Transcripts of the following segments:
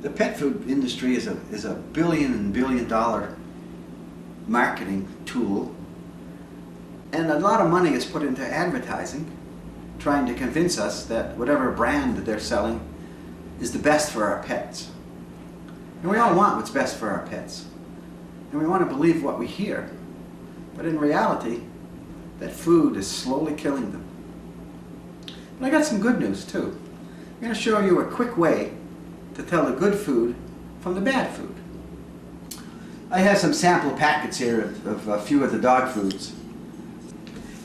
The pet food industry is a billion and billion dollar marketing tool, and a lot of money is put into advertising, trying to convince us that whatever brand that they're selling is the best for our pets. And we all want what's best for our pets, and we want to believe what we hear, but in reality that food is slowly killing them. But I got some good news too. I'm going to show you a quick way to tell the good food from the bad food. I have some sample packets here of a few of the dog foods.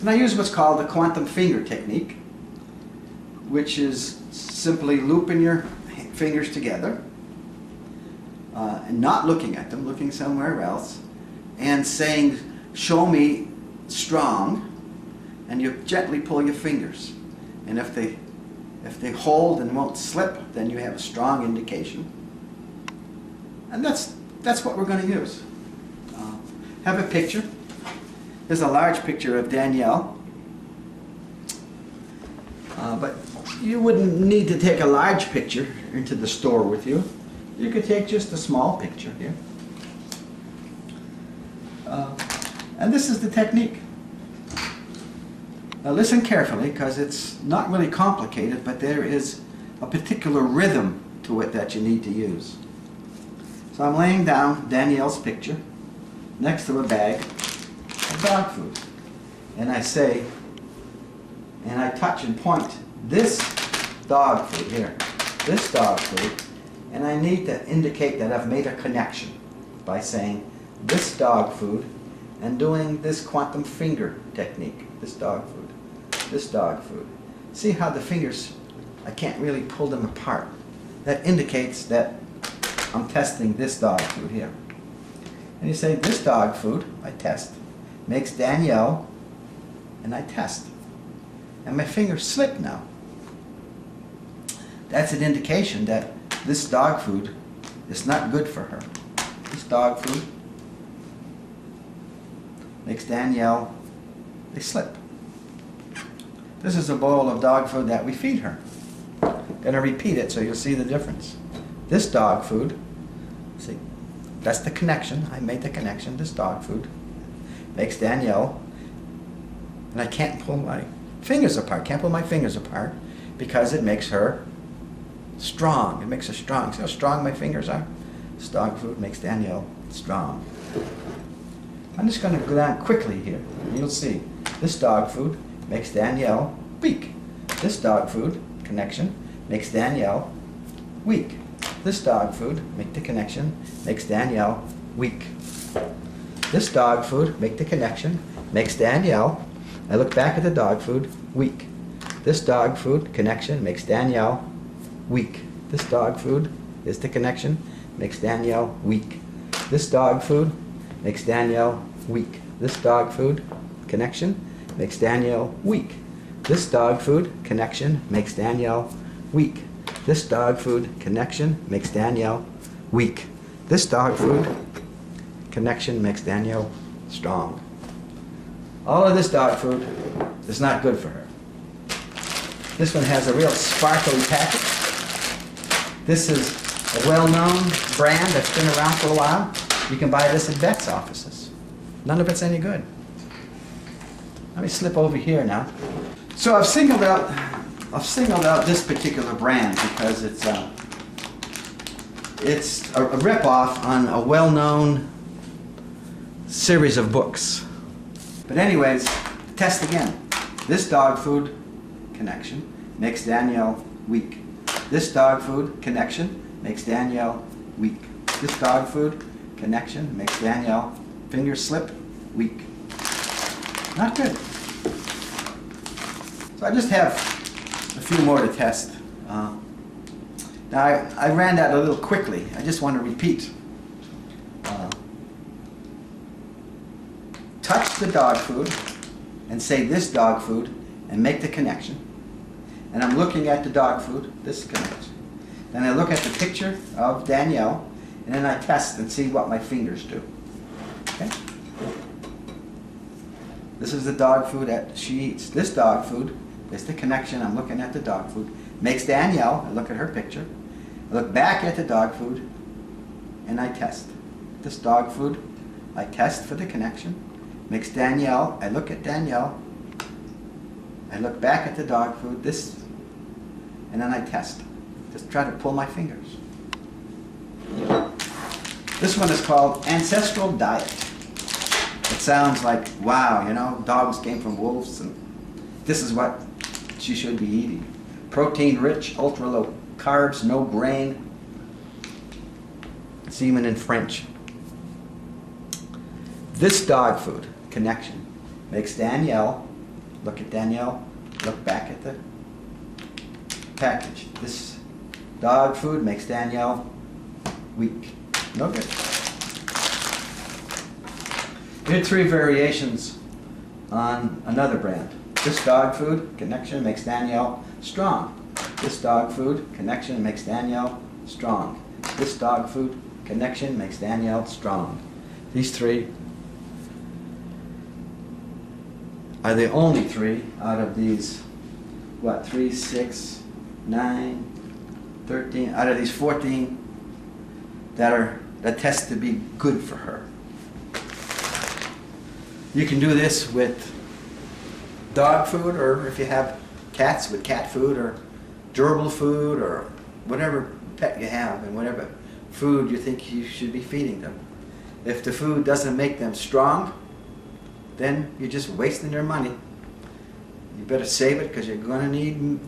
And I use what's called the quantum finger technique, which is simply looping your fingers together and not looking at them, looking somewhere else, and saying, "Show me strong," and you gently pull your fingers. And if they hold and won't slip, then you have a strong indication. And that's what we're going to use. Have a picture. There's a large picture of Danielle. But you wouldn't need to take a large picture into the store with you. You could take just a small picture here. And this is the technique. Now listen carefully, because it's not really complicated, but there is a particular rhythm to it that you need to use. So I'm laying down Danielle's picture next to a bag of dog food. And I say, and I touch and point, this dog food here, this dog food, and I need to indicate that I've made a connection by saying this dog food and doing this quantum finger technique, this dog food, this dog food. See how the fingers, I can't really pull them apart. That indicates that I'm testing this dog food here. And you say, this dog food, I test, makes Danielle, and I test. And my fingers slip now. That's an indication that this dog food is not good for her. This dog food makes Danielle, they slip. This is a bowl of dog food that we feed her. Gonna repeat it so you'll see the difference. This dog food, see, that's the connection. I made the connection. This dog food makes Danielle, and I can't pull my fingers apart. Can't pull my fingers apart because it makes her strong. It makes her strong. See how strong my fingers are? This dog food makes Danielle strong. I'm just going to go down quickly here. You'll see. This dog food makes Danielle weak. This dog food connection makes Danielle weak. This dog food, make the connection, makes Danielle weak. This dog food, make the connection, makes Danielle, I look back at the dog food, weak. This dog food connection makes Danielle weak. This dog food is the connection, makes Danielle weak. This dog food makes Danielle weak. This dog food connection makes Danielle weak. This dog food connection makes Danielle weak. This dog food connection makes Danielle weak. This dog food connection makes Danielle strong. All of this dog food is not good for her. This one has a real sparkly package. This is a well-known brand that's been around for a while. You can buy this at vet's offices. None of it's any good. Let me slip over here now. So I've singled out this particular brand because it's a rip-off on a well-known series of books. But anyways, test again. This dog food connection makes Danielle weak. This dog food connection makes Danielle weak. This dog food connection makes Danielle finger slip weak. Not good. So I just have a few more to test. Now I ran that a little quickly. I just want to repeat. Touch the dog food and say this dog food and make the connection. And I'm looking at the dog food, this connection. Then I look at the picture of Danielle, and then I test and see what my fingers do. Okay? This is the dog food that she eats. This dog food is the connection. I'm looking at the dog food. Makes Danielle, I look at her picture, I look back at the dog food and I test. This dog food, I test for the connection. Makes Danielle, I look at Danielle, I look back at the dog food, this, and then I test. Just try to pull my fingers. This one is called Ancestral Diet. It sounds like, wow, you know, dogs came from wolves, and this is what she should be eating. Protein rich, ultra low carbs, no grain. It's even in French. This dog food connection makes Danielle, look at Danielle, look back at the package. This dog food makes Danielle weak. No good. Here are 3 variations on another brand. This dog food connection makes Danielle strong. This dog food connection makes Danielle strong. This dog food connection makes Danielle strong. These 3 are the only 3 out of these, what, 3, 6, 9, 13, out of these 14 that test to be good for her. You can do this with dog food, or if you have cats, with cat food, or gerbil food, or whatever pet you have, and whatever food you think you should be feeding them. If the food doesn't make them strong, then you're just wasting their money. You better save it, because you're going to need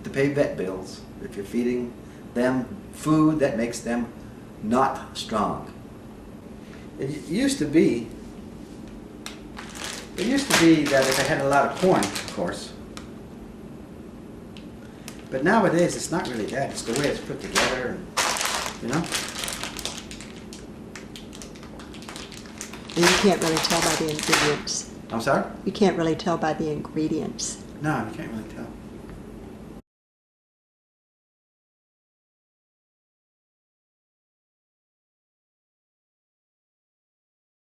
to pay vet bills if you're feeding them food that makes them not strong. It used to be that if I had a lot of corn, of course. But nowadays it's not really that. It's the way it's put together, and, you know. And you can't really tell by the ingredients. I'm sorry? You can't really tell by the ingredients. No, you can't really tell.